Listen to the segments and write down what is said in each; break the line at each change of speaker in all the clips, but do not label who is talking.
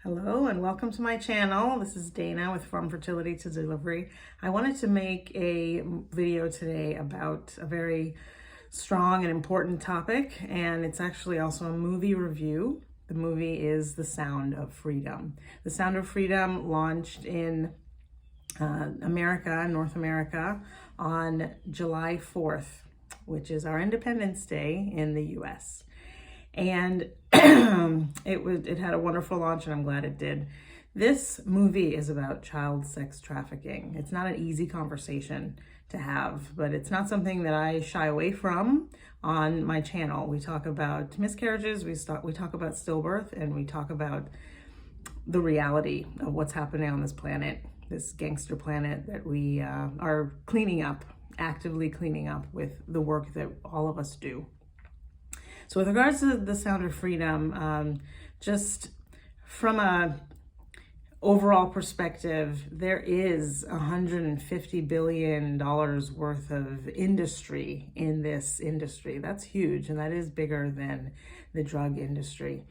Hello and welcome to my channel. This is Dayna with From Fertility to Delivery. I wanted to make a video today about a very strong and important topic, and it's actually also a movie review. The movie is The Sound of Freedom. The Sound of Freedom launched in North America, on July 4th, which is our Independence Day in the US. And it had a wonderful launch, and I'm glad it did. This movie is about child sex trafficking. It's not an easy conversation to have, but it's not something that I shy away from on my channel. We talk about miscarriages, we talk about stillbirth, and we talk about the reality of what's happening on this planet, this gangster planet that we are actively cleaning up with the work that all of us do. So with regards to The Sound of Freedom, just from a overall perspective, there is $150 billion worth of industry in this industry. That's huge, and that is bigger than the drug industry.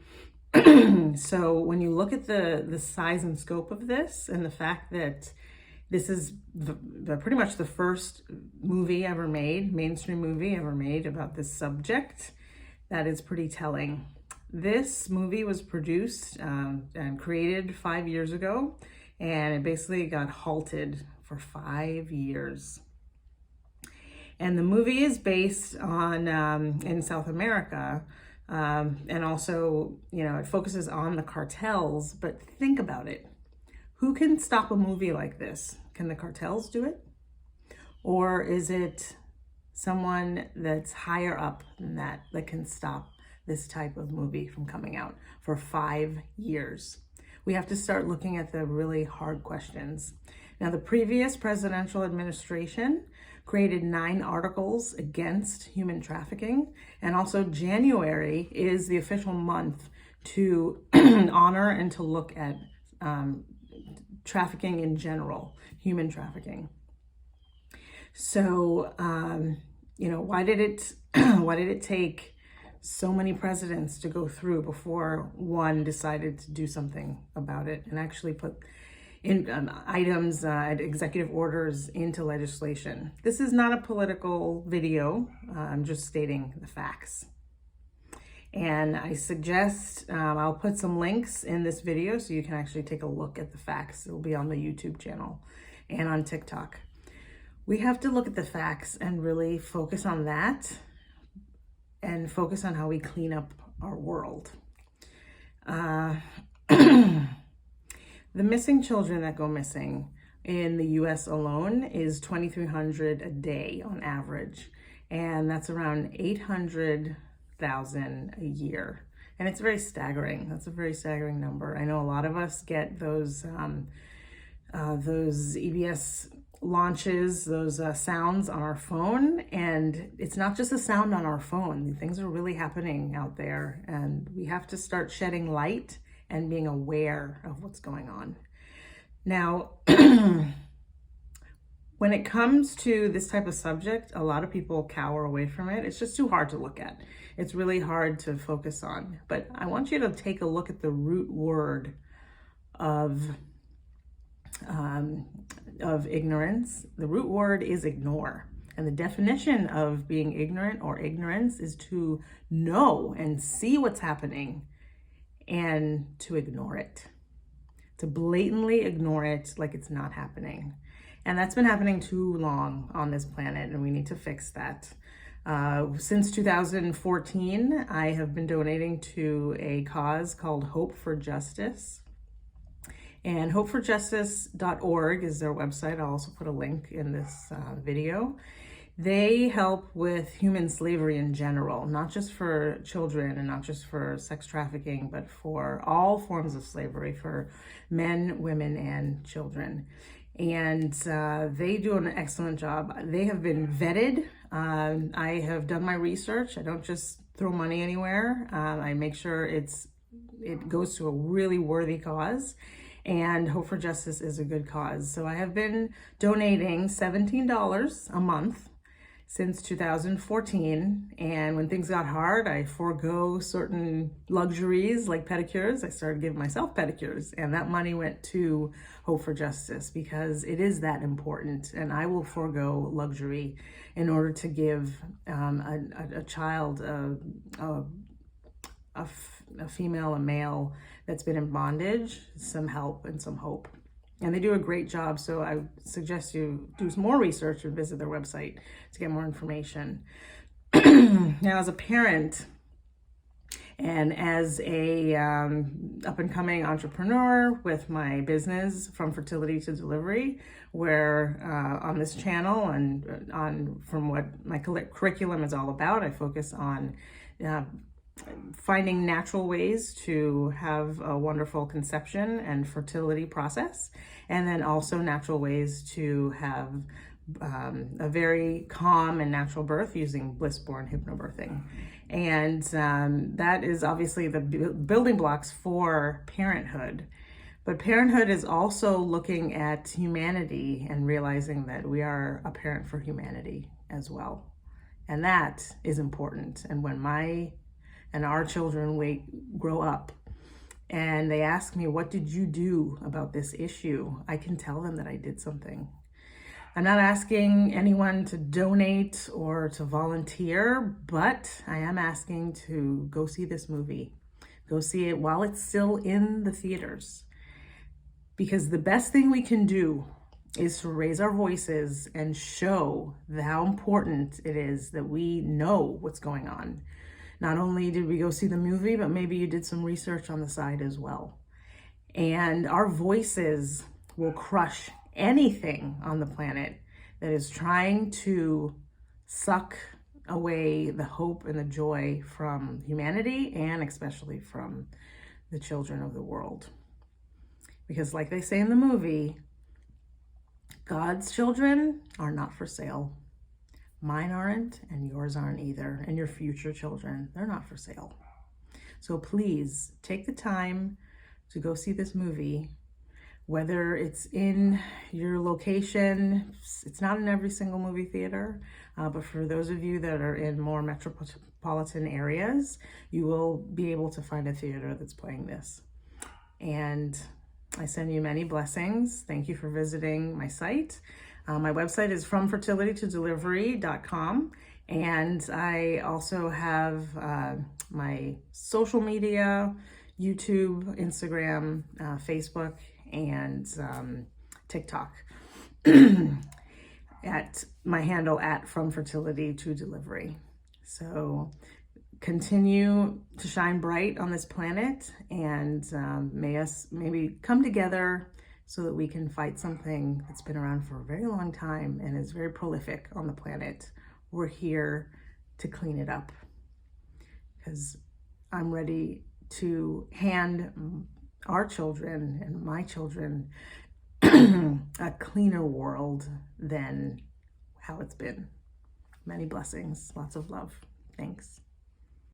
So when you look at the size and scope of this, and the fact that this is pretty much the first movie ever made, mainstream movie ever made about this subject, that is pretty telling. This movie was produced and created 5 years ago, and it basically got halted for 5 years. And the movie is based on in South America, and also, it focuses on the cartels. But think about it. Who can stop a movie like this? Can the cartels do it? Or is it someone that's higher up than that can stop this type of movie from coming out for 5 years? We have to start looking at the really hard questions. Now, the previous presidential administration created 9 articles against human trafficking, and also January is the official month to honor and to look at trafficking in general, human trafficking. So, why did it take so many presidents to go through before one decided to do something about it and actually put in items, executive orders into legislation? This is not a political video. I'm just stating the facts. And I suggest I'll put some links in this video so you can actually take a look at the facts. It'll be on the YouTube channel and on TikTok. We have to look at the facts and really focus on that, and focus on how we clean up our world. The missing children that go missing in the US alone is 2,300 a day on average, and that's around 800,000 a year. And it's very staggering. That's a very staggering number. I know a lot of us get those EBS launches, those sounds on our phone, and it's not just a sound on our phone. Things are really happening out there, and we have to start shedding light and being aware of what's going on. Now, when it comes to this type of subject, a lot of people cower away from it. It's just too hard to look at. It's really hard to focus on. But I want you to take a look at the root word of ignorance. The root word is ignore. And the definition of being ignorant or ignorance is to know and see what's happening and to ignore it. To blatantly ignore it like it's not happening. And that's been happening too long on this planet, and we need to fix that. Since 2014, I have been donating to a cause called Hope for Justice. And hopeforjustice.org is their website. I'll also put a link in this video. They help with human slavery in general, not just for children and not just for sex trafficking, but for all forms of slavery, for men, women, and children. And they do an excellent job. They have been vetted. I have done my research. I don't just throw money anywhere. I make sure it goes to a really worthy cause. And Hope for Justice is a good cause. So I have been donating $17 a month since 2014. And when things got hard, I forego certain luxuries like pedicures. I started giving myself pedicures, and that money went to Hope for Justice because it is that important. And I will forego luxury in order to give a child, a female, a male that's been in bondage, some help and some hope. And they do a great job, so I suggest you do some more research and visit their website to get more information. Now, as a parent and as a up-and-coming entrepreneur with my business From Fertility to Delivery, where on this channel and from what my curriculum is all about, I focus on finding natural ways to have a wonderful conception and fertility process, and then also natural ways to have a very calm and natural birth using bliss-born hypnobirthing. And that is obviously the building blocks for parenthood. But parenthood is also looking at humanity and realizing that we are a parent for humanity as well. And that is important. And when our children grow up and they ask me, what did you do about this issue? I can tell them that I did something. I'm not asking anyone to donate or to volunteer, but I am asking to go see this movie. Go see it while it's still in the theaters. Because the best thing we can do is to raise our voices and show how important it is that we know what's going on. Not only did we go see the movie, but maybe you did some research on the side as well. And our voices will crush anything on the planet that is trying to suck away the hope and the joy from humanity, and especially from the children of the world. Because like they say in the movie, God's children are not for sale. Mine aren't, and yours aren't either. And your future children, they're not for sale. So please take the time to go see this movie, whether it's in your location. It's not in every single movie theater, but for those of you that are in more metropolitan areas, you will be able to find a theater that's playing this. And I send you many blessings. Thank you for visiting my site. My website is fromfertilitytodelivery.com, and I also have my social media, YouTube, Instagram, Facebook, and TikTok at my handle at fromfertilitytodelivery. So continue to shine bright on this planet, and may us maybe come together so that we can fight something that's been around for a very long time and is very prolific on the planet. We're here to clean it up, because I'm ready to hand our children and my children a cleaner world than how it's been. Many blessings, lots of love. Thanks.